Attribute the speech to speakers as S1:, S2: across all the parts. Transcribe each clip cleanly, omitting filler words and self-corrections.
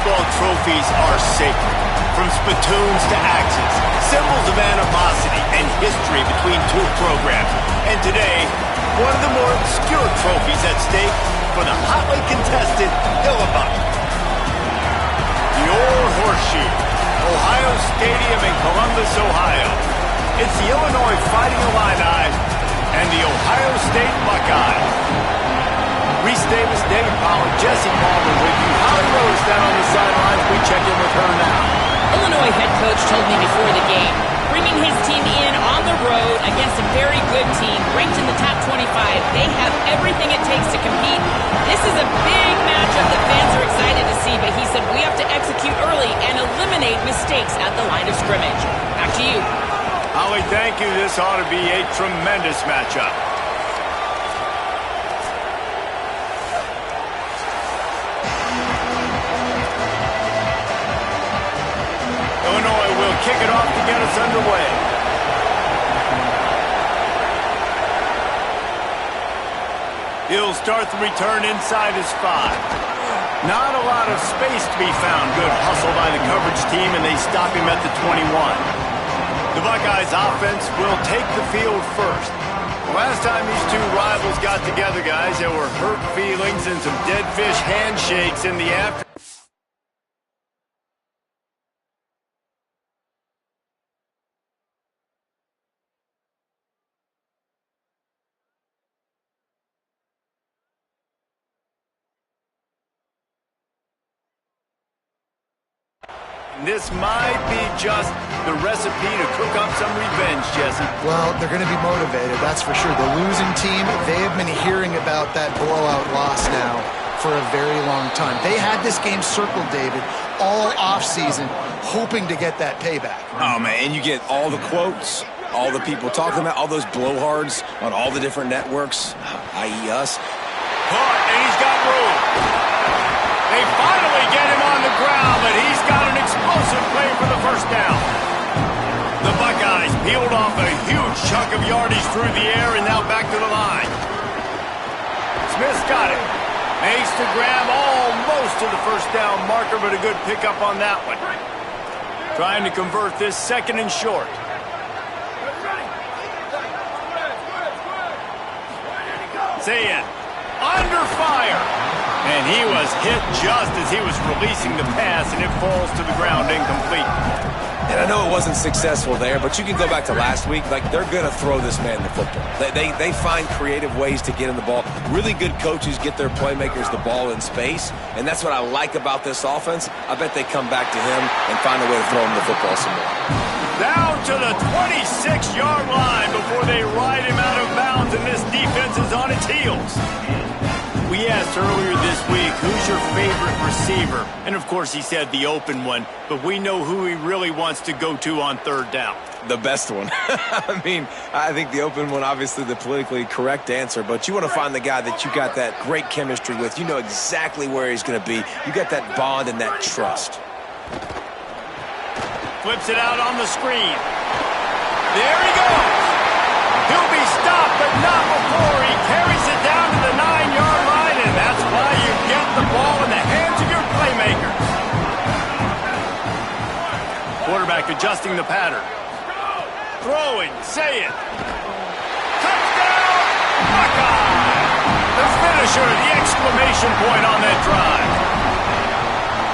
S1: football trophies are sacred. From spittoons to axes, symbols of animosity and history between two programs. And today, one of the more obscure trophies at stake for the hotly contested Hillabuck. The Old Horseshoe, Ohio Stadium in Columbus, Ohio. It's the Illinois Fighting Illini and the Ohio State Buckeyes. Reese Davis, David Pollard, Jesse Palmer with you. Holly Rose down on the sidelines. We check in with her now.
S2: Illinois head coach told me before the game, bringing his team in on the road against a very good team, ranked in the top 25. They have everything it takes to compete. This is a big matchup that fans are excited to see, but he said we have to execute early and eliminate mistakes at the line of scrimmage. Back to you.
S1: Holly, thank you. This ought to be a tremendous matchup. Illinois will kick it off to get us underway. He'll start the return inside his 5. Not a lot of space to be found. Good hustle by the coverage team, and they stop him at the 21. The Buckeyes offense will take the field first. Last time these two rivals got together, guys, there were hurt feelings and some dead fish handshakes in the afternoon. This might be just the recipe to cook up some revenge, Jesse.
S3: Well, they're going to be motivated, that's for sure. The losing team, they have been hearing about that blowout loss now for a very long time. They had this game circled, David, all offseason, hoping to get that payback.
S4: Oh, man, and you get all the quotes, all the people talking about, all those blowhards on all the different networks, i.e. us.
S1: Caught, and he's got room. They finally get him on the ground, but he's got an explosive play for the first down. The Buckeyes peeled off a huge chunk of yardage through the air and now back to the line. Smith's got it. Makes to grab almost to the first down marker, but a good pickup on that one. Trying to convert this second and short. Say it. Under fire. And he was hit just as he was releasing the pass, and it falls to the ground incomplete.
S4: And I know it wasn't successful there, but you can go back to last week. Like, they're going to throw this man the football. They find creative ways to get him the ball. Really good coaches get their playmakers the ball in space, and that's what I like about this offense. I bet they come back to him and find a way to throw him the football some more.
S1: Down to the 26-yard line before they ride him out of bounds, and this defense is on its heels. We asked earlier this week, who's your favorite receiver? And, of course, he said the open one, but we know who he really wants to go to on third down.
S4: The best one. I mean, I think the open one, obviously the politically correct answer, but you want to find the guy that you got that great chemistry with. You know exactly where he's going to be. You got that bond and that trust.
S1: Flips it out on the screen. There he goes. He'll be stopped, but not before he carries it down to the 9-yard line, and that's why you get the ball in the hands of your playmakers. Quarterback adjusting the pattern. Throwing, say it. Touchdown, Buckeye! The finisher, the exclamation point on that drive.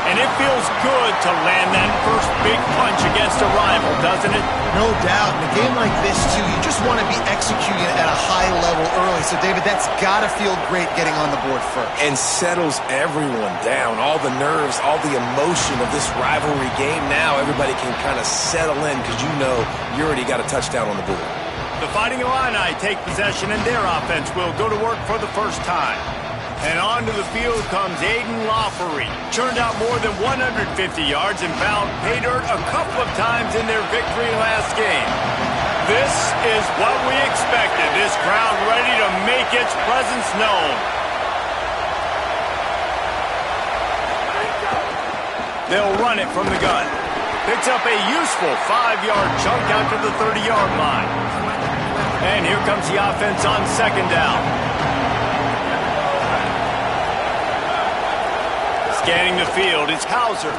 S1: And it feels good to land that first big punch against a rival, doesn't it?
S3: No doubt. In a game like this, too, you just want to be executing at a high level early. So, David, that's got to feel great getting on the board first.
S4: And settles everyone down. All the nerves, all the emotion of this rivalry game. Now everybody can kind of settle in because you know you already got a touchdown on the board.
S1: The Fighting Illini take possession, and their offense will go to work for the first time. And onto the field comes Aiden Laffery. Churned out more than 150 yards and found pay dirt a couple of times in their victory last game. This is what we expected. This crowd ready to make its presence known. They'll run it from the gun. Picks up a useful 5-yard chunk out to the 30-yard line. And here comes the offense on second down. Scanning the field, it's Hauser.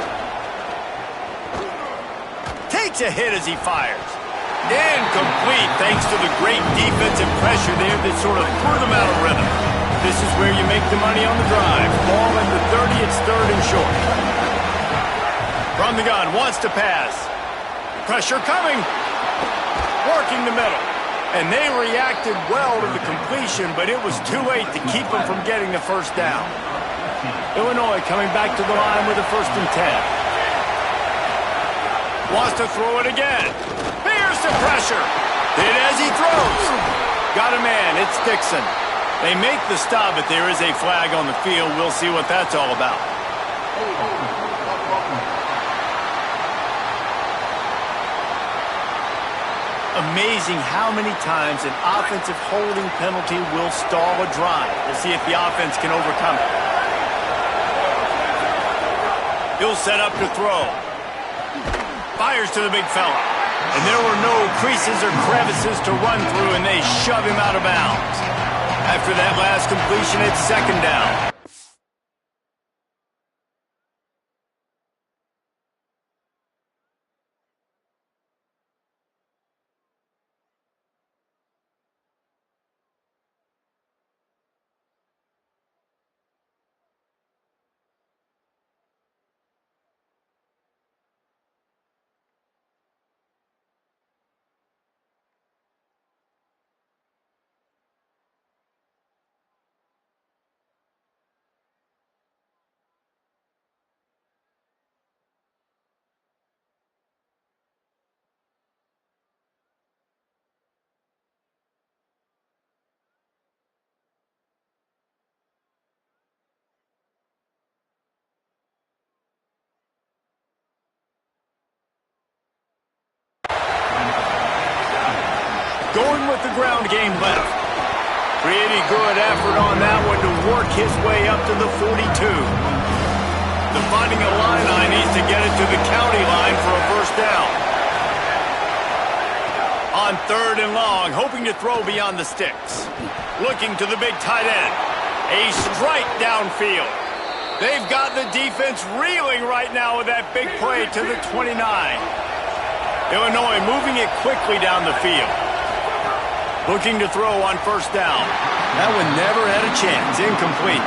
S1: Takes a hit as he fires. Incomplete thanks to the great defensive pressure there that sort of threw them out of rhythm. This is where you make the money on the drive. Ball at the 30, it's third and short. From the gun, wants to pass. Pressure coming. Working the middle. And they reacted well to the completion, but it was too late to keep them from getting the first down. Illinois coming back to the line with a 1st and 10. Wants to throw it again. Here's the pressure. Hit as he throws. Got a man. It's Dixon. They make the stop, but there is a flag on the field. We'll see what that's all about. Amazing how many times an offensive holding penalty will stall a drive. We'll see if the offense can overcome it. He'll set up to throw. Fires to the big fella. And there were no creases or crevices to run through, and they shove him out of bounds. After that last completion, it's 2nd down. Going with the ground game left. Pretty good effort on that one to work his way up to the 42. Defining Illini needs to get it to the county line for a 1st down. On 3rd and long, hoping to throw beyond the sticks. Looking to the big tight end. A strike downfield. They've got the defense reeling right now with that big play to the 29. Illinois moving it quickly down the field. Looking to throw on 1st down. That one never had a chance. Incomplete.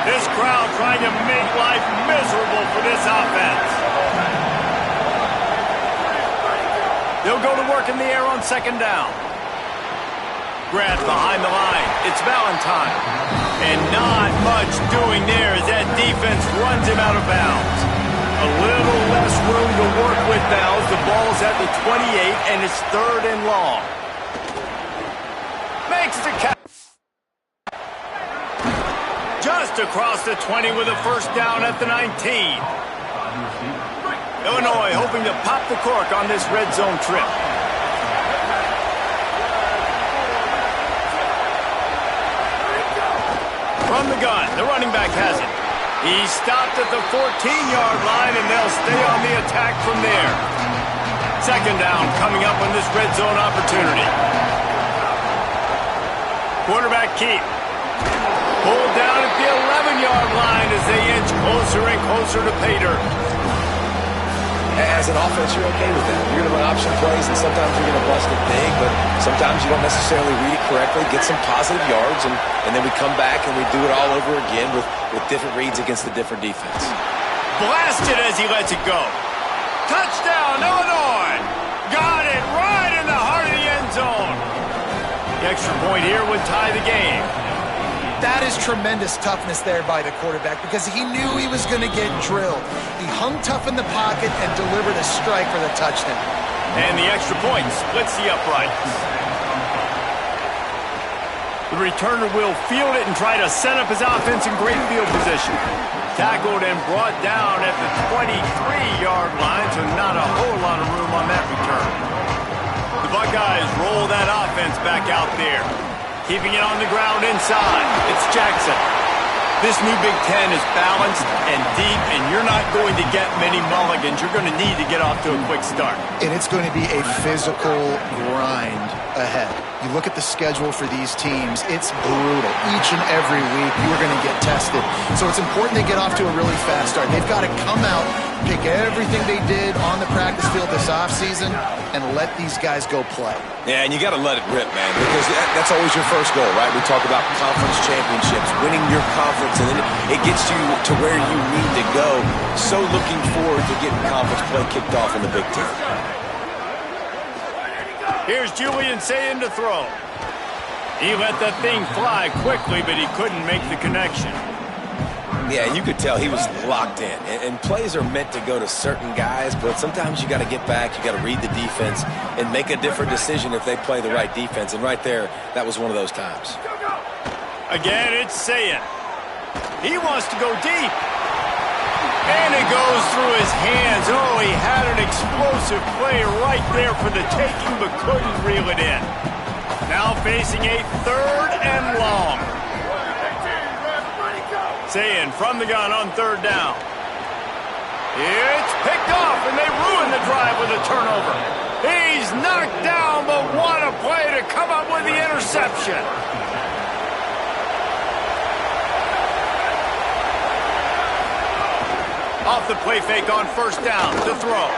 S1: This crowd trying to make life miserable for this offense. They'll go to work in the air on 2nd down. Grant behind the line. It's Valentine. And not much doing there as that defense runs him out of bounds. A little less room to work with now as the ball's at the 28 and it's 3rd and long. Makes the catch. Just across the 20 with a 1st down at the 19. Illinois hoping to pop the cork on this red zone trip. From the gun, the running back has it. He stopped at the 14-yard line, and they'll stay on the attack from there. 2nd down coming up on this red zone opportunity. Quarterback keep. Pulled down at the 11-yard line as they inch closer and closer to pay dirt.
S4: As an offense, you're okay with that. You're going to run option plays, and sometimes you're going to bust it big, but sometimes you don't necessarily read it correctly, get some positive yards, and then we come back and we do it all over again with different reads against the different defense.
S1: Blasted as he lets it go. Touchdown, Illinois! Got it right in the heart of the end zone. The extra point here would tie the game.
S3: That is tremendous toughness there by the quarterback because he knew he was going to get drilled. He hung tough in the pocket and delivered a strike for the touchdown.
S1: And the extra point splits the uprights. The returner will field it and try to set up his offense in great field position. Tackled and brought down at the 23-yard line, so not a whole lot of room on that return. The Buckeyes roll that offense back out there. Keeping it on the ground inside. It's Jackson. This new Big Ten is balanced and deep, and you're not going to get many mulligans. You're going to need to get off to a quick start.
S3: And it's going to be a physical grind ahead. You look at the schedule for these teams, it's brutal. Each and every week, you are going to get tested. So it's important they get off to a really fast start. They've got to come out, pick everything they did on the practice field this offseason, and let these guys go play.
S4: Yeah, and you got to let it rip, man, because that's always your first goal, right? We talk about conference championships, winning your conference, and then it gets you to where you need to go. So looking forward to getting conference play kicked off in the Big Ten.
S1: Here's Julian saying to throw. He let that thing fly quickly, but he couldn't make the connection.
S4: Yeah, you could tell he was locked in. And plays are meant to go to certain guys, but sometimes you got to get back, you got to read the defense, and make a different decision if they play the right defense. And right there, that was one of those times.
S1: Again, it's Sayin. He wants to go deep. And it goes through his hands. Oh, he had an explosive play right there for the taking, but couldn't reel it in. Now facing a 3rd and long. Sayin from the gun on 3rd down. It's picked off, and they ruin the drive with a turnover. He's knocked down, but what a play to come up with the interception. Off the play fake on 1st down to throw.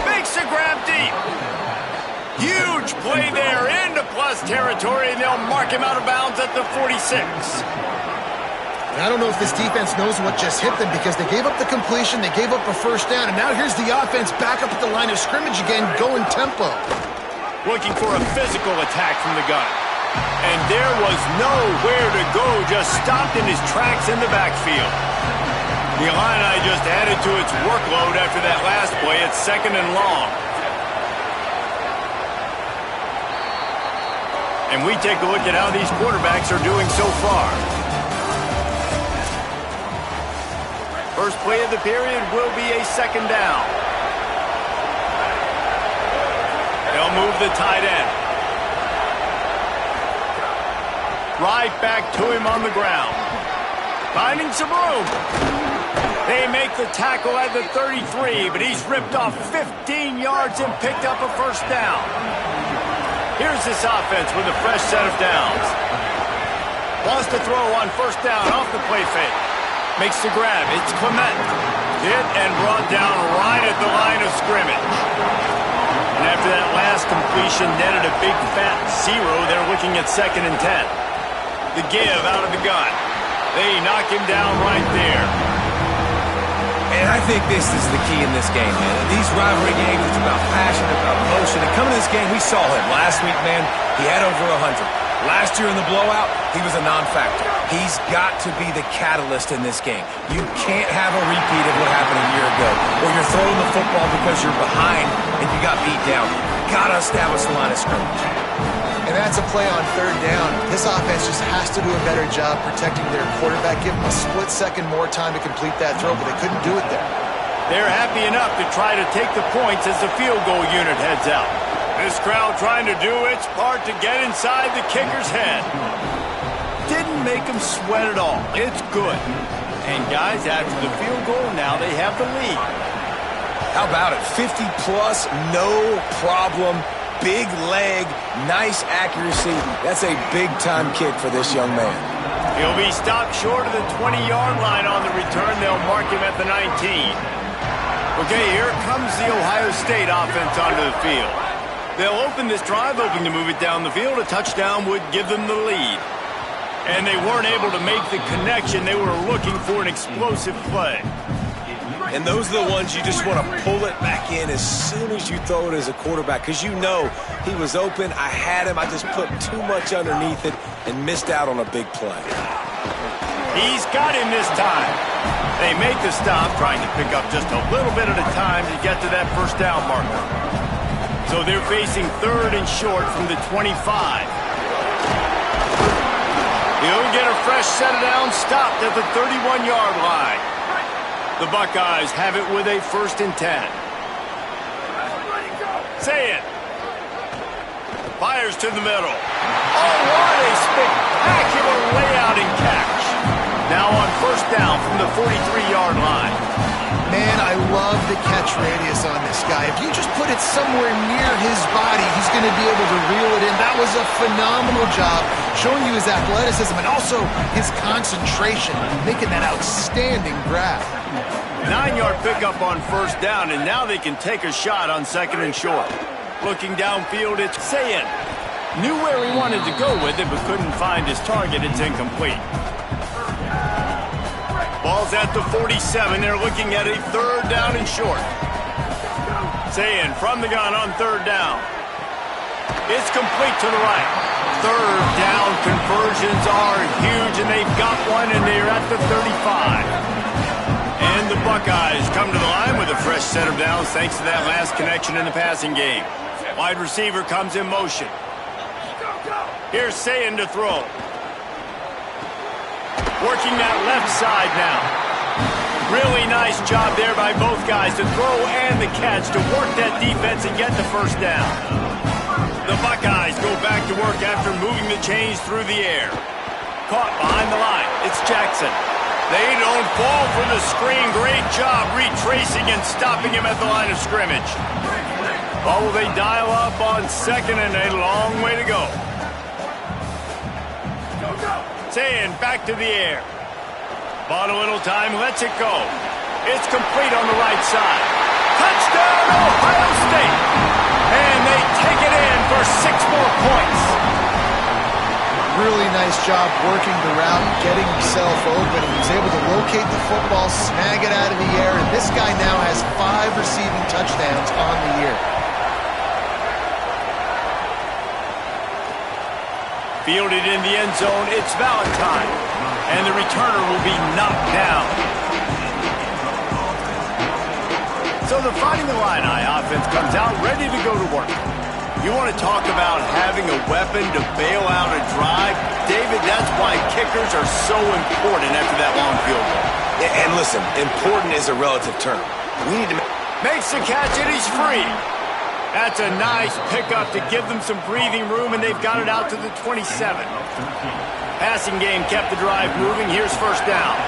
S1: Makes a grab deep. Huge play there into plus territory, and they'll mark him out of bounds at the 46.
S3: And I don't know if this defense knows what just hit them because they gave up the completion, they gave up a 1st down, and now here's the offense back up at the line of scrimmage again, going tempo.
S1: Looking for a physical attack from the gun. And there was nowhere to go, just stopped in his tracks in the backfield. The Illini just added to its workload after that last play. It's 2nd and long. And we take a look at how these quarterbacks are doing so far. First play of the period will be a 2nd down. They'll move the tight end. Right back to him on the ground. Finding some room. They make the tackle at the 33, but he's ripped off 15 yards and picked up a 1st down. Here's this offense with a fresh set of downs. Wants to throw on 1st down off the play fake. Makes the grab. It's Clement. Hit and brought down right at the line of scrimmage. And after that last completion, netted a big fat 0. They're looking at 2nd and 10. The give out of the gun. They knock him down right there.
S4: And I think this is the key in this game, man. These rivalry games, it's about passion, about emotion. And coming to this game, we saw him last week, man. He had over 100. Last year in the blowout, he was a non-factor. He's got to be the catalyst in this game. You can't have a repeat of what happened a year ago, where you're throwing the football because you're behind and you got beat down. Got to establish the line of scrimmage.
S3: And that's a play on 3rd down. This offense just has to do a better job protecting their quarterback. Give them a split second more time to complete that throw, but they couldn't do it there.
S1: They're happy enough to try to take the points as the field goal unit heads out. This crowd trying to do its part to get inside the kicker's head. Didn't make him sweat at all. It's good. And guys, after the field goal, now they have the lead.
S4: How about it? 50-plus, no problem. Big leg, nice accuracy. That's a big-time kick for this young man.
S1: He'll be stopped short of the 20-yard line on the return. They'll mark him at the 19. Okay, here comes the Ohio State offense onto the field. They'll open this drive, hoping to move it down the field. A touchdown would give them the lead. And they weren't able to make the connection. They were looking for an explosive play.
S4: And those are the ones you just want to pull it back in as soon as you throw it as a quarterback, because you know he was open, I had him, I just put too much underneath it and missed out on a big play.
S1: He's got him this time. They make the stop, trying to pick up just a little bit at a time to get to that 1st down marker. So they're facing 3rd and short from the 25. He'll get a fresh set of downs stopped at the 31-yard line. The Buckeyes have it with a 1st and 10. Say it. Fires to the middle. Oh, what a spectacular layout and catch. Now on 1st down from the 43-yard line.
S3: Man, I love the catch radius on this guy. If you just put it somewhere near his body, he's going to be able to reel it in. That was a phenomenal job, showing you his athleticism and also his concentration, making that outstanding grab.
S1: 9-yard pickup on first down, and now they can take a shot on second and short. Looking downfield, it's Sayin. Knew where he wanted to go with it, but couldn't find his target. It's incomplete. Ball's at the 47. They're looking at a third down and short. Sayin from the gun on third down. It's complete to the right. Third down conversions are huge, and they've got one, and they're at the 35. And the Buckeyes come to the line with a fresh set of downs thanks to that last connection in the passing game. Wide receiver comes in motion. Here's Sayin to throw. Working that left side now. Really nice job there by both guys to throw and the catch to work that defense and get the first down. The Buckeyes go back to work after moving the chains through the air. Caught behind the line. It's Jackson. They don't fall for the screen. Great job retracing and stopping him at the line of scrimmage. Oh, they dial up on second and a long way to go. Sayin back to the air. Bought a little time, lets it go. It's complete on the right side. Touchdown, Ohio State! And they take it in for 6 more points.
S3: Really nice job working the route, getting himself open. He was able to locate the football, snag it out of the air, and this guy now has 5 receiving touchdowns on the year.
S1: Fielded in the end zone, it's Valentine. And the returner will be knocked down. So the Fighting Illini offense comes out ready to go to work. You want to talk about having a weapon to bail out a drive? David, that's why kickers are so important after that long field goal.
S4: And listen, important is a relative term. We need to
S1: makes the catch and he's free. That's a nice pickup to give them some breathing room, and they've got it out to the 27. Passing game kept the drive moving. Here's first down.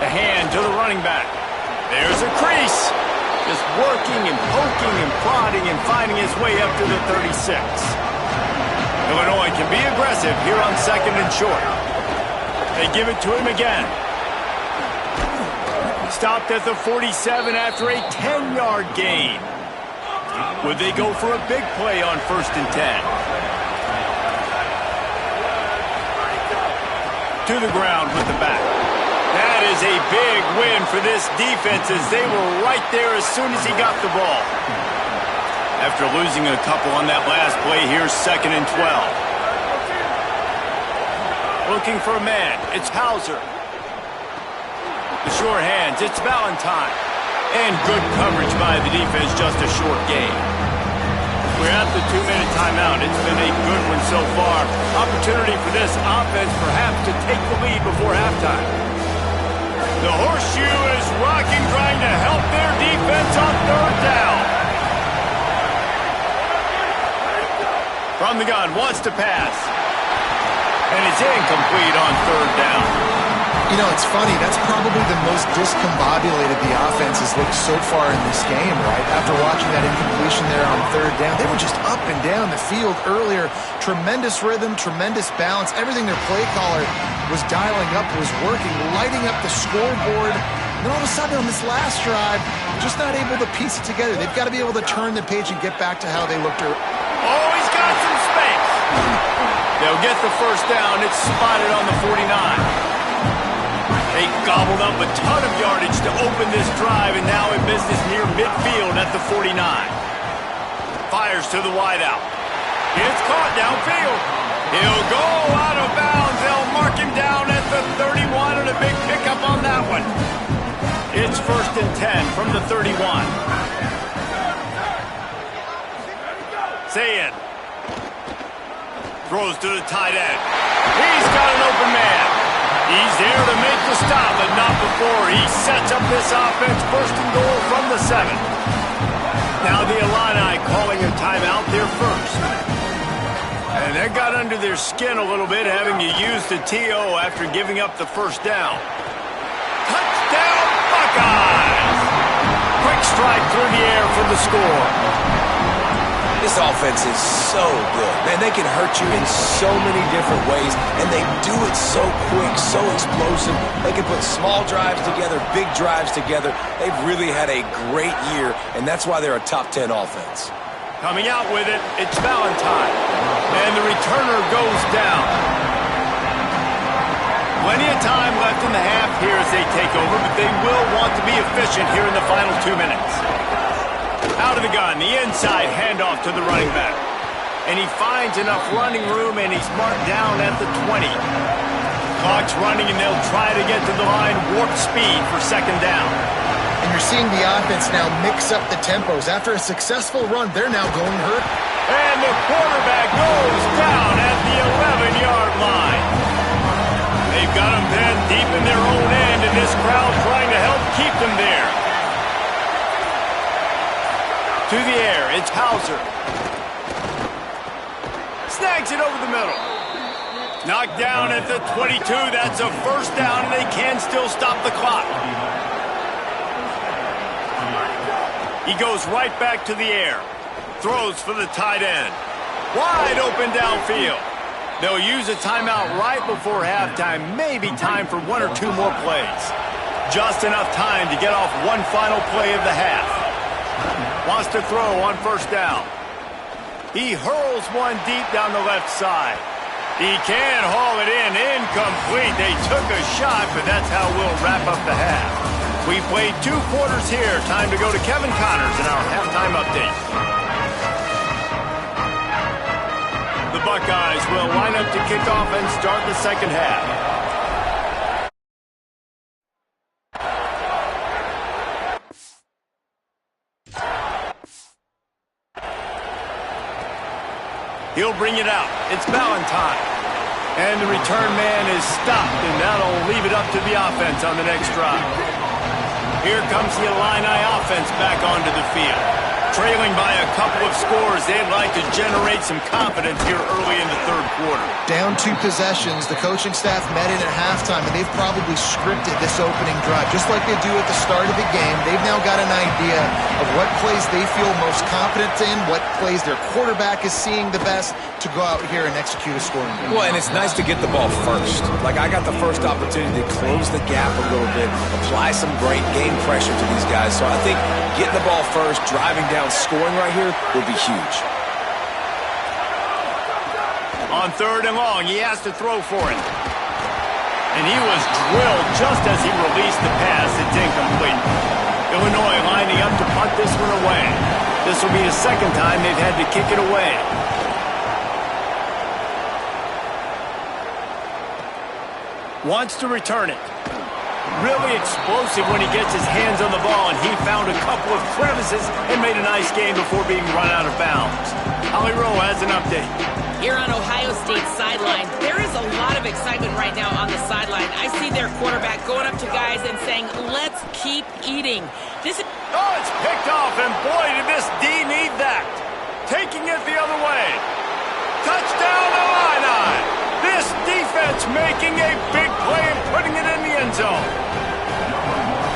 S1: The hand to the running back. There's a crease. Just working and poking and prodding and finding his way up to the 36. Illinois can be aggressive here on second and short. They give it to him again. Stopped at the 47 after a 10-yard gain. Would they go for a big play on first and 10? To the ground with the back. That is a big win for this defense as they were right there as soon as he got the ball. After losing a couple on that last play, here's second and 12. Looking for a man. It's Hauser. The sure hands, it's Valentine. And good coverage by the defense, just a short gain. We're at the 2-minute timeout. It's been a good one so far. Opportunity for this offense perhaps to take the lead before halftime. The horseshoe is rocking, trying to help their defense on third down. From the gun, wants to pass. And it's incomplete on third down.
S3: You know, it's funny. That's probably the most discombobulated the offense has looked so far in this game, right? After watching that incompletion there on third down, they were just up and down the field earlier. Tremendous rhythm, tremendous balance. Everything their play caller was dialing up was working, lighting up the scoreboard. And then all of a sudden on this last drive, just not able to piece it together. They've got to be able to turn the page and get back to how they looked earlier.
S1: Oh, he's got some space. They'll get the first down. It's spotted on the 49. They gobbled up a ton of yardage to open this drive, and now in business near midfield at the 49. Fires to the wideout. It's caught downfield. He'll go out of bounds. They'll mark him down at the 31, and a big pickup on that one. It's first and 10 from the 31. Sayin throws to the tight end. He's got an open man. He's there to make the stop, but not before. He sets up this offense first and goal from the 7. Now the Illini calling a timeout there first. And that got under their skin a little bit, having to use the TO after giving up the first down. Touchdown, Buckeyes! Quick strike through the air for the score.
S4: This offense is so good. Man, they can hurt you in so many different ways, and they do it so quick, so explosive. They can put small drives together, big drives together. They've really had a great year, and that's why they're a top 10 offense.
S1: Coming out with it, it's Valentine. And the returner goes down. Plenty of time left in the half here as they take over, but they will want to be efficient here in the final 2 minutes. Out of the gun, the inside handoff to the running back. And he finds enough running room, and he's marked down at the 20. Clock's running, and they'll try to get to the line warp speed for second down.
S3: And you're seeing the offense now mix up the tempos. After a successful run, they're now going hurt.
S1: And the quarterback goes down at the 11-yard line. They've got him pinned deep in their own end, and this crowd trying to help keep them there. To the air, it's Hauser. Snags it over the middle. Knocked down at the 22. That's a first down, and they can still stop the clock. He goes right back to the air. Throws for the tight end. Wide open downfield. They'll use a timeout right before halftime. Maybe time for 1 or 2 more plays. Just enough time to get off one final play of the half. Wants to throw on first down. He hurls one deep down the left side. He can haul it in. Incomplete. They took a shot, but that's how we'll wrap up the half. We played 2 quarters here. Time to go to Kevin Connors in our halftime update. The Buckeyes will line up to kick off and start the second half. He'll bring it out. It's Valentine. And the return man is stopped, and that'll leave it up to the offense on the next drive. Here comes the Illini offense back onto the field. Trailing by a couple of scores, they'd like to generate some confidence here early in the third quarter.
S3: Down 2 possessions, the coaching staff met in at halftime, and they've probably scripted this opening drive. Just like they do at the start of the game, they've now got an idea of what plays they feel most confident in, what plays their quarterback is seeing the best to go out here and execute a scoring game.
S4: Well, and it's nice to get the ball first. Like, I got the first opportunity to close the gap a little bit, apply some great game pressure to these guys. So I think getting the ball first, driving down, scoring right here will be huge.
S1: On third and long, he has to throw for it. And he was drilled just as he released the pass. It's incomplete. Illinois lining up to punt this one away. This will be the second time they've had to kick it away. Wants to return it. Really explosive when he gets his hands on the ball, and he found a couple of crevices and made a nice game before being run out of bounds. Holly Rowe has an update.
S2: Here on Ohio State's sideline, there is a lot of excitement right now on the sideline. I see their quarterback going up to guys and saying, let's keep eating.
S1: Oh, it's picked off, and boy, did this D need that. Taking it the other way. Touchdown, Illini! This defense making a big play and putting it in the end zone.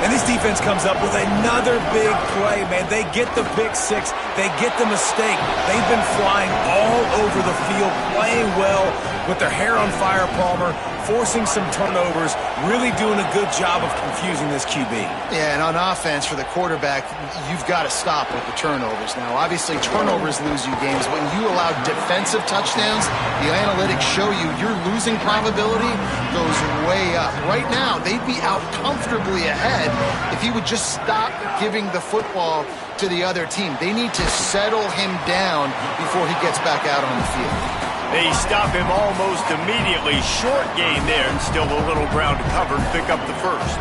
S4: And this defense comes up with another big play, man. They get the pick six. They get the mistake. They've been flying all over the field, playing well with their hair on fire, Palmer, forcing some turnovers, really doing a good job of confusing this QB.
S3: Yeah, and on offense for the quarterback, you've got to stop with the turnovers. Now, obviously, turnovers lose you games. When you allow defensive touchdowns, the analytics show you your losing probability goes way up. Right now, they'd be out comfortably ahead if he would just stop giving the football to the other team. They need to settle him down before he gets back out on the field.
S1: They stop him almost immediately. Short gain there, and still a little ground to cover to pick up the first.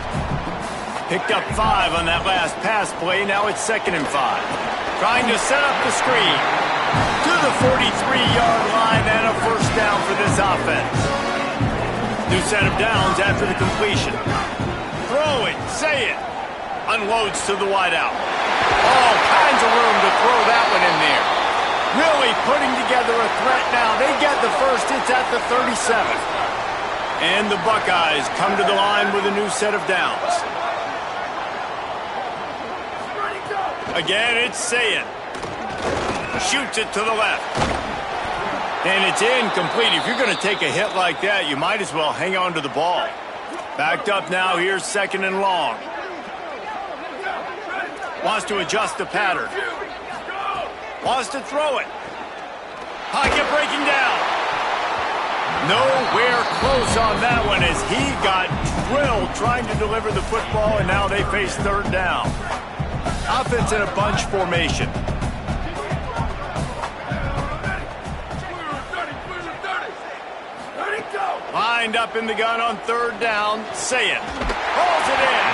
S1: Picked up 5 on that last pass play. Now it's 2nd and 5. Trying to set up the screen. To the 43-yard line, and a first down for this offense. New set of downs after the completion. Throw it, say it. Unloads to the wideout. All kinds of room to throw that one in there. Really putting together a threat now. They get the first. It's at the 37. And the Buckeyes come to the line with a new set of downs. Again, it's Sayin. Shoots it to the left. And it's incomplete. If you're going to take a hit like that, you might as well hang on to the ball. Backed up now. Here's second and long. Wants to adjust the pattern. Wants to throw it. Pocket breaking down. Nowhere close on that one as he got drilled trying to deliver the football, and now they face third down. Offense in a bunch formation. Lined up in the gun on third down. Sayin hauls it in.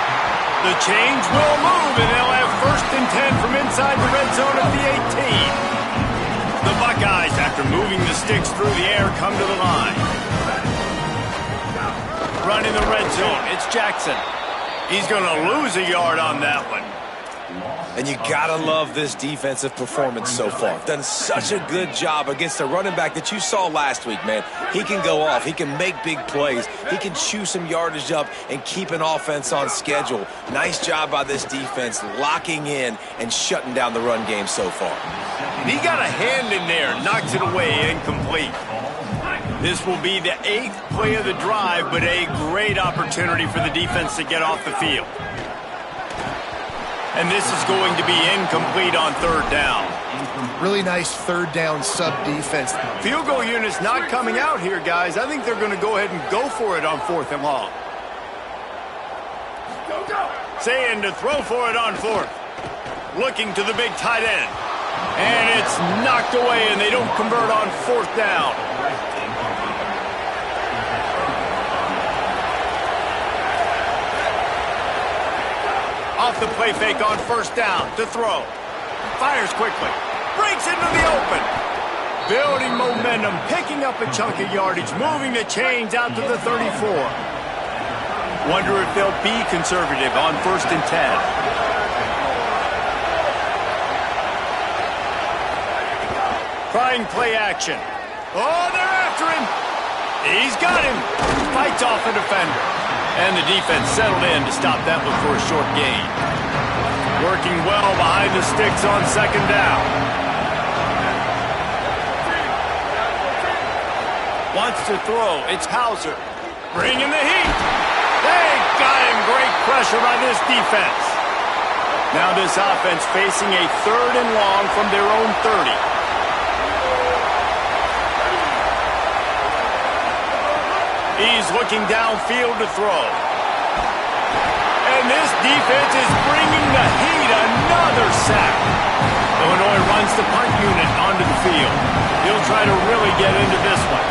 S1: The chains will move, and they'll have first and 10 from inside the red zone at the 18. The Buckeyes, after moving the sticks through the air, come to the line. Running the red zone. It's Jackson. He's going to lose a yard on that one.
S4: And you gotta love this defensive performance so far. Done such a good job against the running back that you saw last week, man. He can go off. He can make big plays. He can chew some yardage up and keep an offense on schedule. Nice job by this defense locking in and shutting down the run game so far.
S1: He got a hand in there, knocks it away, incomplete. This will be the 8th play of the drive, but a great opportunity for the defense to get off the field. And this is going to be incomplete on third down.
S3: Really nice third down sub-defense.
S1: Field goal unit's not coming out here, guys. I think they're going to go ahead and go for it on fourth and long. Sayin to throw for it on fourth. Looking to the big tight end. And it's knocked away, and they don't convert on fourth down. Off the play fake on first down to throw. Fires quickly. Breaks into the open. Building momentum, picking up a chunk of yardage, moving the chains out to the 34. Wonder if they'll be conservative on first and 10. Trying play action. Oh, they're after him. He's got him. Fights off a defender. And the defense settled in to stop that one for a short gain. Working well behind the sticks on second down. Wants to throw. It's Hauser. Bringing the heat. They got him. Great pressure by this defense. Now this offense facing a third and long from their own 30. He's looking downfield to throw. And this defense is bringing the heat. Another sack. Illinois runs the punt unit onto the field. He'll try to really get into this one.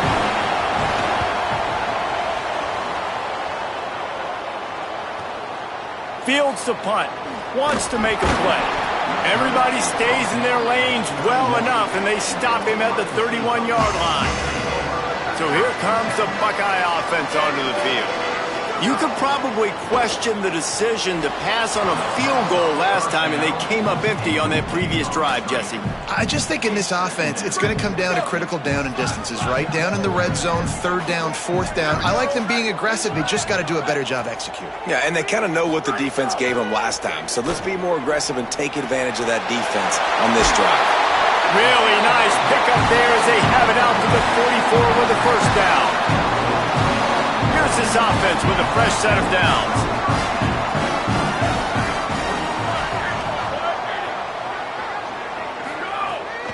S1: Fields to punt. Wants to make a play. Everybody stays in their lanes well enough, and they stop him at the 31-yard line. So here comes the Buckeye offense onto the field. You could probably question the decision to pass on a field goal last time, and they came up empty on that previous drive, Jesse.
S3: I just think in this offense, it's going to come down to critical down and distances, right? Down in the red zone, third down, fourth down. I like them being aggressive. They just got to do a better job executing.
S4: Yeah, and they kind of know what the defense gave them last time. So let's be more aggressive and take advantage of that defense on this drive.
S1: Really nice pickup there as they have it out to the 44 with the first down. Here's this offense with a fresh set of downs.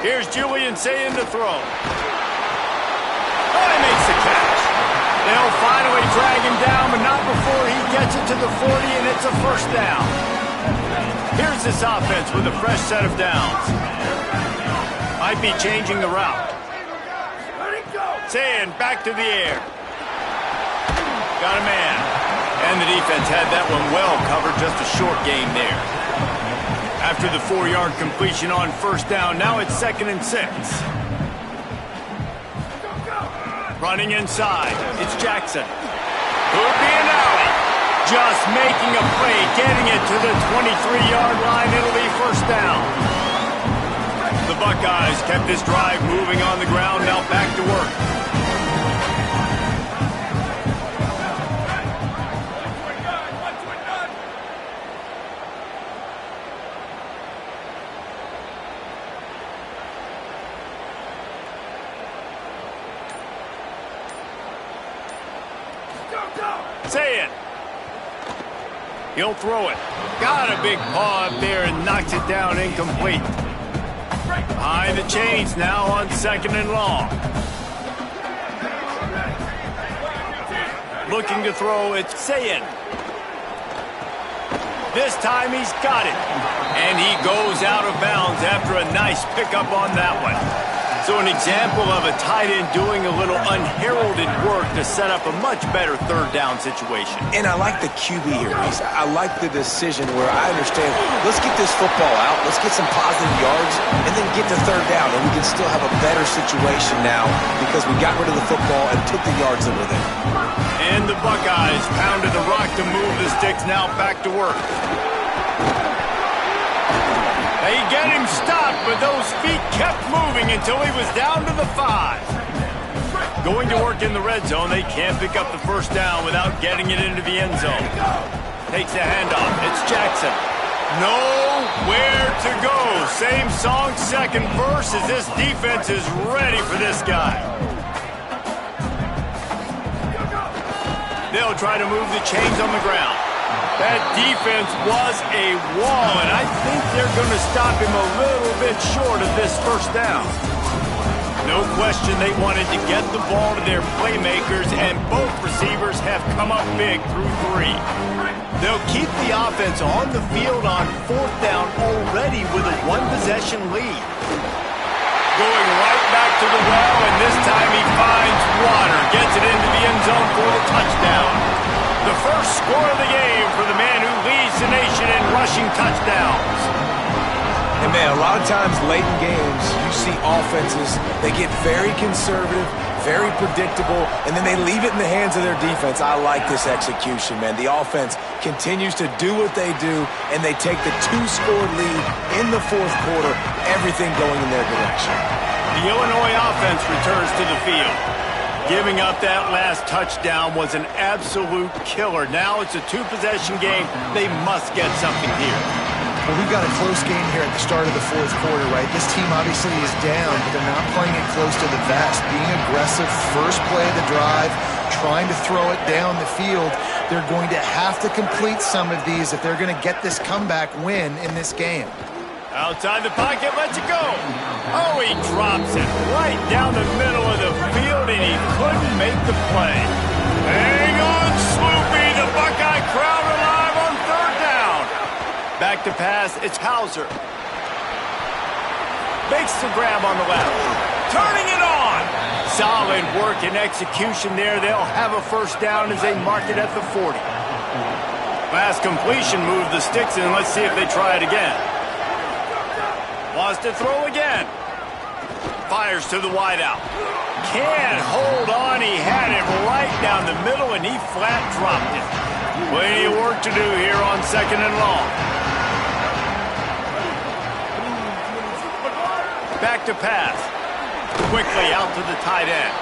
S1: Here's Julian Sayin to throw. Oh, he makes the catch. They'll finally drag him down, but not before he gets it to the 40, and it's a first down. Here's this offense with a fresh set of downs. Might be changing the route. Sayin back to the air. Got a man. And the defense had that one well covered, just a short gain there. After the 4-yard completion on first down, now it's 2nd and 6. Running inside, it's Jackson. Could be an alley. Just making a play, getting it to the 23-yard line. It'll be first down. The Buckeyes kept this drive moving on the ground, now back to work. Say it. He'll throw it. Got a big paw up there and knocks it down incomplete. Behind the chains now on 2nd and long. Looking to throw, it's Sayin. This time he's got it. And he goes out of bounds after a nice pickup on that one. So an example of a tight end doing a little unheralded work to set up a much better 3rd down situation.
S4: And I like the QB here, Reese. I like the decision where I understand, let's get this football out, let's get some positive yards, and then get to 3rd down, and we can still have a better situation now because we got rid of the football and took the yards that were there.
S1: And the Buckeyes pounded the rock to move the sticks, now back to work. They get him stopped, but those feet kept moving until he was down to the 5. Going to work in the red zone, they can't pick up the 1st down without getting it into the end zone. Takes the handoff. It's Jackson. Nowhere to go. Same song, 2nd verse, as this defense is ready for this guy. They'll try to move the chains on the ground. That defense was a wall, and I think they're going to stop him a little bit short of this 1st down. No question they wanted to get the ball to their playmakers, and both receivers have come up big through 3. They'll keep the offense on the field on 4th down already with a 1-possession lead. Going right back to the well, and this time he finds water, gets it into the end zone for the touchdown. The first score of the game for the man who leads the nation in rushing touchdowns.
S4: And man, a lot of times late in games, you see offenses, they get very conservative, very predictable, and then they leave it in the hands of their defense. I like this execution, man. The offense continues to do what they do, and they take the 2-score lead in the 4th quarter, everything going in their direction.
S1: The Illinois offense returns to the field. Giving up that last touchdown was an absolute killer. Now it's a 2-possession game. They must get something here.
S3: Well, we've got a close game here at the start of the 4th quarter, right? This team obviously is down, but they're not playing it close to the vest. Being aggressive, first play of the drive, trying to throw it down the field. They're going to have to complete some of these if they're going to get this comeback win in this game.
S1: Outside the pocket, lets it go. Oh, he drops it right down the middle of the field, and he couldn't make the play. Hang on, Sloopy. The Buckeye crowd alive on 3rd down. Back to pass, it's Hauser. Makes the grab on the left. Turning it on. Solid work and execution there. They'll have a 1st down as they mark it at the 40. Last completion moved the sticks in. Let's see if they try it again. Wants to throw again. Fires to the wideout. Can't hold on. He had it right down the middle, and he flat dropped it. Plenty of work to do here on 2nd and long. Back to pass. Quickly out to the tight end.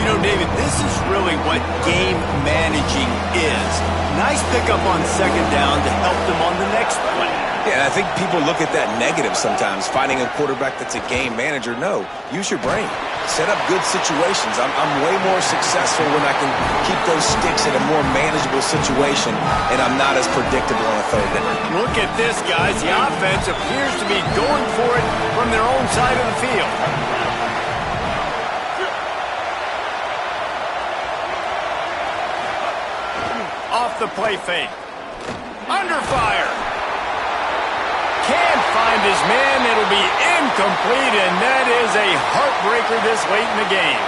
S1: You know, David, this is really what game managing is. Nice pickup on 2nd down to help them on the next play.
S4: Yeah, I think people look at that negative sometimes, finding a quarterback that's a game manager. No, use your brain. Set up good situations. I'm way more successful when I can keep those sticks in a more manageable situation, and I'm not as predictable on a 3rd down.
S1: Look at this, guys. The offense appears to be going for it from their own side of the field. Off the play fake. Under fire. Can't find his man. It'll be incomplete, and that is a heartbreaker this late in the game.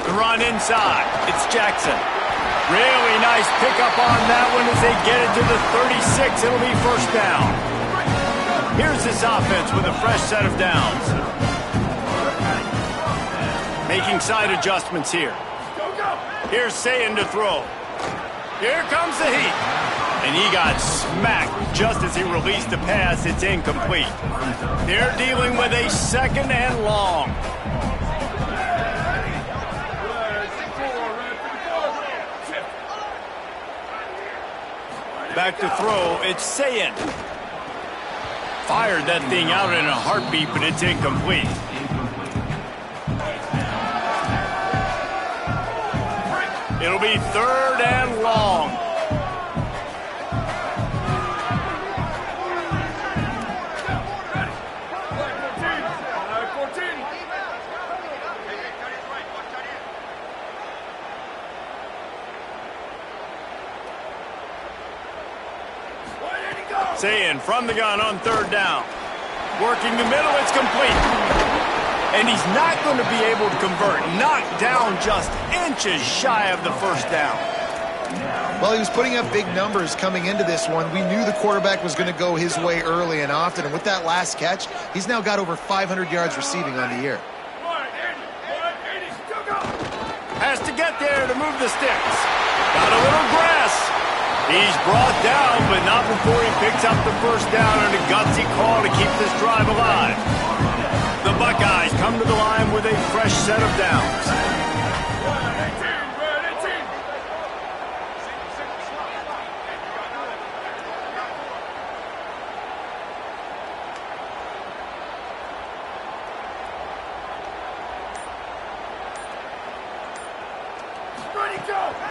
S1: The run inside. It's Jackson. Really nice pickup on that one as they get it to the 36. It'll be 1st down. Here's this offense with a fresh set of downs. Making side adjustments here. Here's Sayin to throw. Here comes the heat. And he got smacked just as he released the pass. It's incomplete. They're dealing with a 2nd and long. Back to throw, it's Sayin. Fired that thing out in a heartbeat, but it's incomplete. It'll be 3rd and long. Sayin from the gun on 3rd down. Working the middle, it's complete. And he's not going to be able to convert. Knocked down just inches shy of the 1st down.
S3: Well, he was putting up big numbers coming into this one. We knew the quarterback was going to go his way early and often. And with that last catch, he's now got over 500 yards receiving on the year.
S1: Has to get there to move the sticks. Got a little grass. He's brought down, but not before he picks up the 1st down and a gutsy call to keep this drive alive. The Buckeyes come to the line with a fresh set of downs.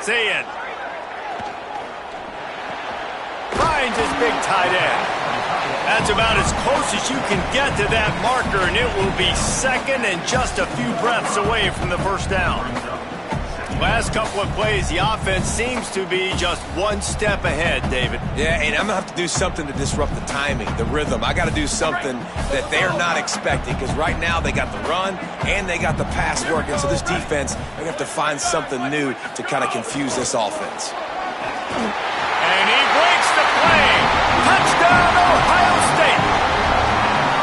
S1: Sayin. Finds his big tight end. That's about as close as you can get to that marker, and it will be 2nd and just a few breaths away from the 1st down. Last couple of plays, the offense seems to be just one step ahead, David.
S4: Yeah, and I'm going to have to do something to disrupt the timing, the rhythm. I got to do something that they're not expecting, because right now they got the run and they got the pass working, so this defense, they're going to have to find something new to kind of confuse this offense.
S1: And he breaks the play. Touchdown, Ohio State.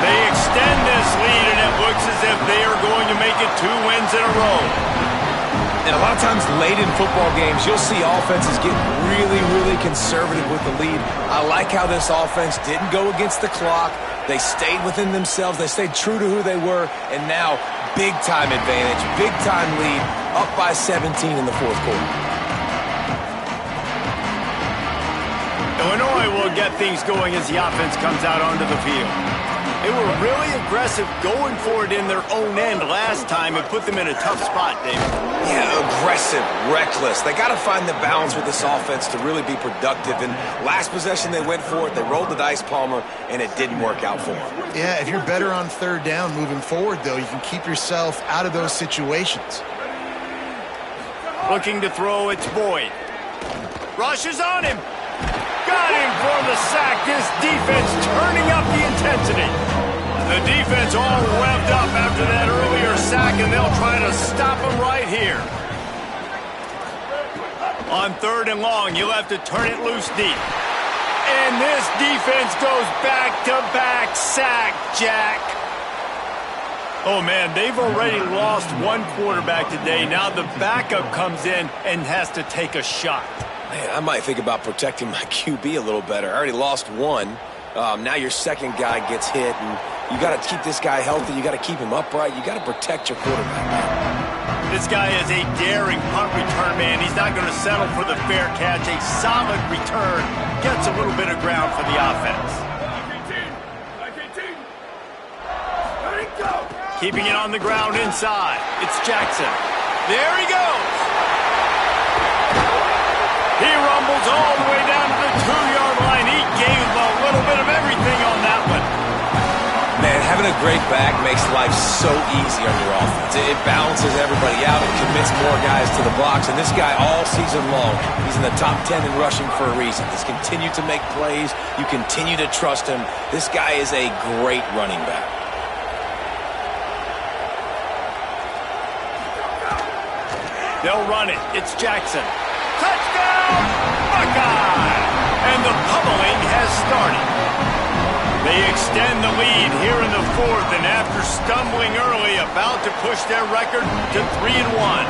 S1: They extend this lead, and it looks as if they are going to make it 2 wins in a row.
S4: And a lot of times late in football games, you'll see offenses get really, really conservative with the lead. I like how this offense didn't go against the clock. They stayed within themselves. They stayed true to who they were. And now, big-time advantage, big-time lead, up by 17 in the 4th quarter.
S1: Illinois will get things going as the offense comes out onto the field. They were really aggressive going for it in their own end last time and put them in a tough spot, David.
S4: Yeah, aggressive, reckless. They got to find the balance with this offense to really be productive. And last possession, they went for it. They rolled the dice, Palmer, and it didn't work out for them.
S3: Yeah, if you're better on 3rd down moving forward, though, you can keep yourself out of those situations.
S1: Looking to throw, it's Boyd. Rushes on him. Got him for the sack. This defense turning up the intensity. The defense all revved up after that earlier sack, and they'll try to stop him right here. On 3rd and long, you'll have to turn it loose deep. And this defense goes back-to-back sack, Jack. Oh, man, they've already lost one quarterback today. Now the backup comes in and has to take a shot.
S4: Man, I might think about protecting my QB a little better. I already lost one. Now your 2nd guy gets hit, and you got to keep this guy healthy. You got to keep him upright. You got to protect your quarterback, man.
S1: This guy is a daring punt return man. He's not going to settle for the fair catch. A solid return gets a little bit of ground for the offense. Keeping it on the ground inside. It's Jackson. There he goes. He rumbles all the way down to the 2-yard line. He gave him a little bit of everything on that one.
S4: Man, having a great back makes life so easy on your offense. It balances everybody out and commits more guys to the blocks. And this guy all season long, he's in the top 10 in rushing for a reason. He's continued to make plays. You continue to trust him. This guy is a great running back.
S1: They'll run it. It's Jackson. Touchdown, Buckeye! And the pummeling has started. They extend the lead here in the 4th, and after stumbling early, about to push their record to 3-1.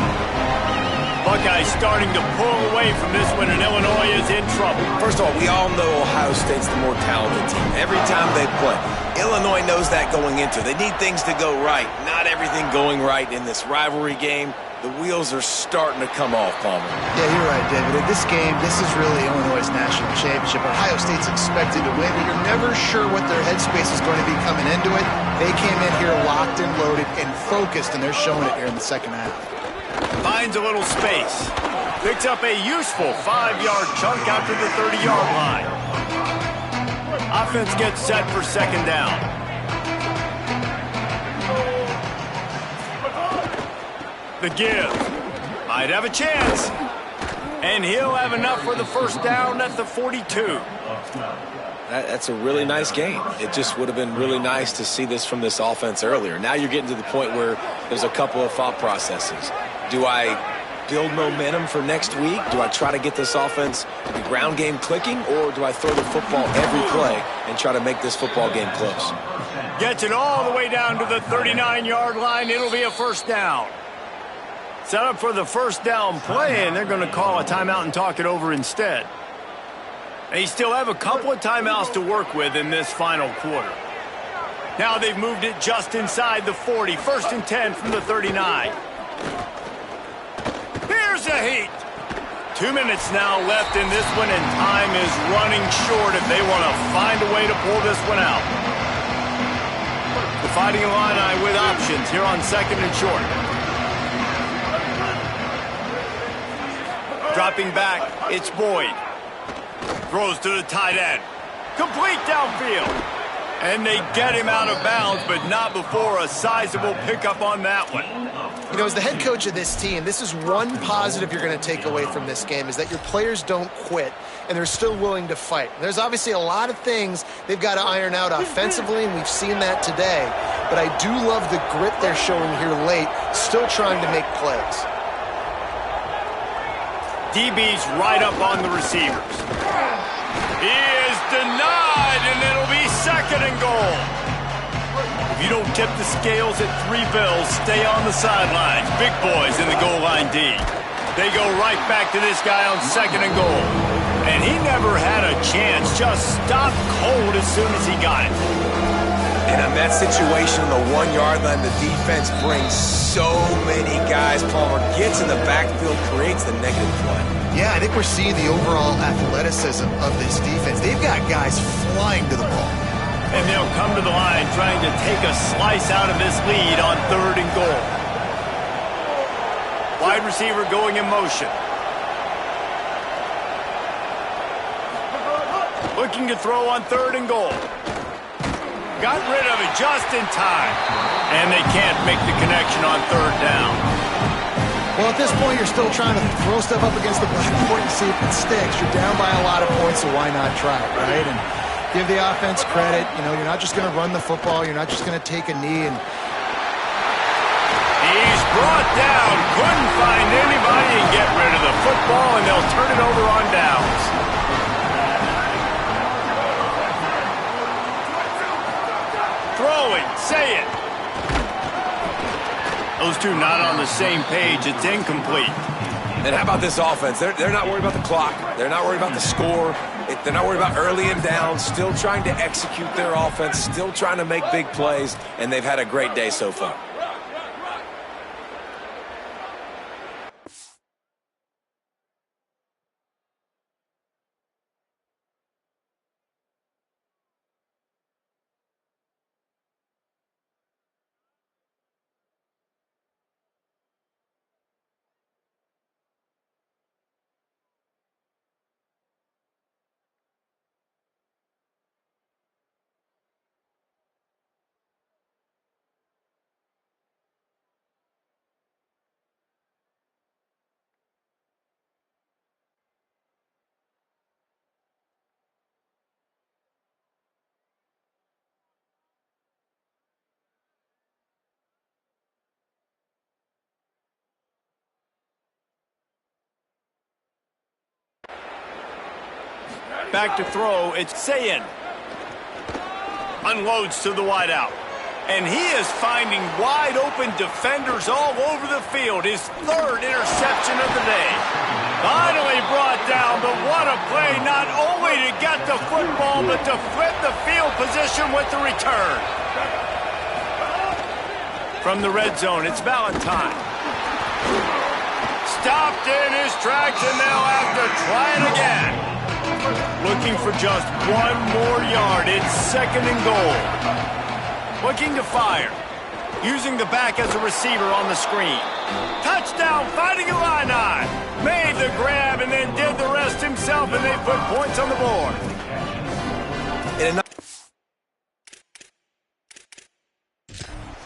S1: Buckeyes starting to pull away from this one, and Illinois is in trouble.
S4: First of all, we all know Ohio State's the more talented team. Every time they play, Illinois knows that going into. They need things to go right. Not everything going right in this rivalry game. The wheels are starting to come off, Palmer.
S3: Yeah, you're right, David. In this game, this is really Illinois' national championship. Ohio State's expected to win, but you're never sure what their headspace is going to be coming into it. They came in here locked and loaded and focused, and they're showing it here in the second half.
S1: Finds a little space. Picks up a useful 5-yard chunk after the 30-yard line. Offense gets set for second down. The give. Might have a chance. And he'll have enough for the first down at the 42.
S4: That's a really nice game. It just would have been really nice to see this from this offense earlier. Now you're getting to the point where there's a couple of thought processes. Do I build momentum for next week? Do I try to get this offense, the ground game clicking, or do I throw the football every play and try to make this football game close?
S1: Gets it all the way down to the 39-yard line. It'll be a first down. Set up for the first down play, and they're going to call a timeout and talk it over instead. They still have a couple of timeouts to work with in this final quarter. Now they've moved it just inside the 40. First and 10 from the 39. Here's a heat. 2 minutes now left in this one, and time is running short if they want to find a way to pull this one out. The Fighting Illini with options here on second and short. Dropping back, it's Boyd. Throws to the tight end. Complete downfield. And they get him out of bounds, but not before a sizable pickup on that one.
S3: You know, as the head coach of this team, this is one positive you're going to take away from this game, is that your players don't quit, and they're still willing to fight. There's obviously a lot of things they've got to iron out offensively, and we've seen that today. But I do love the grit they're showing here late, still trying to make plays.
S1: DB's right up on the receivers. He is denied, and it'll be second and goal. If you don't tip the scales at 3 bills, stay on the sidelines. Big boys in the goal line D. They go right back to this guy on second and goal. And he never had a chance, just stopped cold as soon as he got it.
S4: And on that situation, the 1-yard line, the defense brings so many guys. Palmer gets in the backfield, creates the negative play.
S3: Yeah, I think we're seeing the overall athleticism of this defense. They've got guys flying to the ball.
S1: And they'll come to the line trying to take a slice out of this lead on third and goal. Wide receiver going in motion. Looking to throw on third and goal. Got rid of it just in time. And they can't make the connection on third down.
S3: Well, at this point, you're still trying to throw stuff up against the blackboard and see if it sticks. You're down by a lot of points, so why not try it, right? And give the offense credit. You know, you're not just going to run the football. You're not just going to take a knee. And
S1: he's brought down. Couldn't find anybody and get rid of the football, and they'll turn it over on downs. Throwing, say it. Those two not on the same page. It's incomplete.
S4: And how about this offense? They're not worried about the clock. They're not worried about the score. They're not worried about early and down. Still trying to execute their offense. Still trying to make big plays. And they've had a great day so far.
S1: Back to throw, it's Sayin. Unloads to the wideout. And he is finding wide open defenders all over the field. His third interception of the day. Finally brought down, but what a play, not only to get the football, but to flip the field position with the return. From the red zone, it's Valentine. Stopped in his tracks, and they'll have to try it again. Looking for just one more yard. It's 2nd and goal. Looking to fire. Using the back as a receiver on the screen. Touchdown, Fighting Illini. Made the grab and then did the rest himself, and they put points on the board.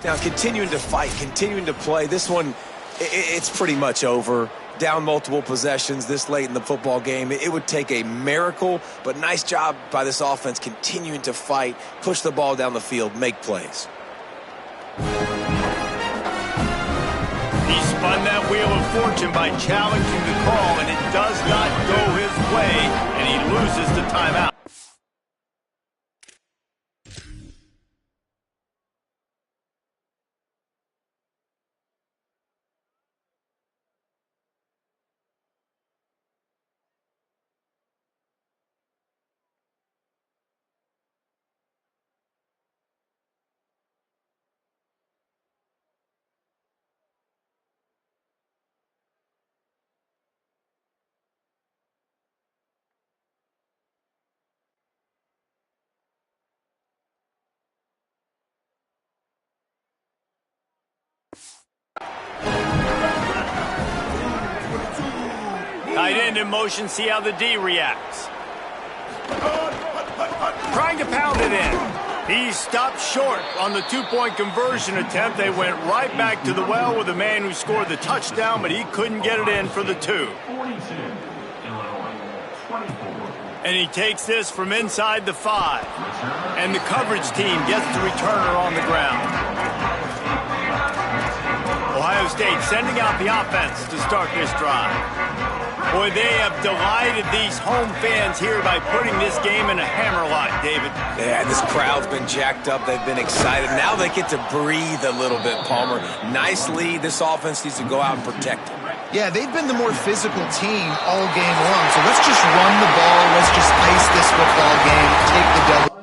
S4: Now, continuing to fight, continuing to play. This one, it's pretty much over. Down multiple possessions this late in the football game. It would take a miracle, but nice job by this offense continuing to fight, push the ball down the field, make plays.
S1: He spun that wheel of fortune by challenging the call, and it does not go his way, and he loses the timeout. Tight end in motion, see how the D reacts. Trying to pound it in. He stopped short on the 2-point conversion attempt. They went right back to the well with the man who scored the touchdown, but he couldn't get it in for the 2. And he takes this from inside the 5. And the coverage team gets the returner on the ground. Ohio State sending out the offense to start this drive. Boy, they have delighted these home fans here by putting this game in a hammerlock, David.
S4: Yeah, this crowd's been jacked up. They've been excited. Now they get to breathe a little bit, Palmer. Nice lead. This offense needs to go out and protect it.
S3: Yeah, they've been the more physical team all game long. So let's just run the ball. Let's just ice this football game, take the double.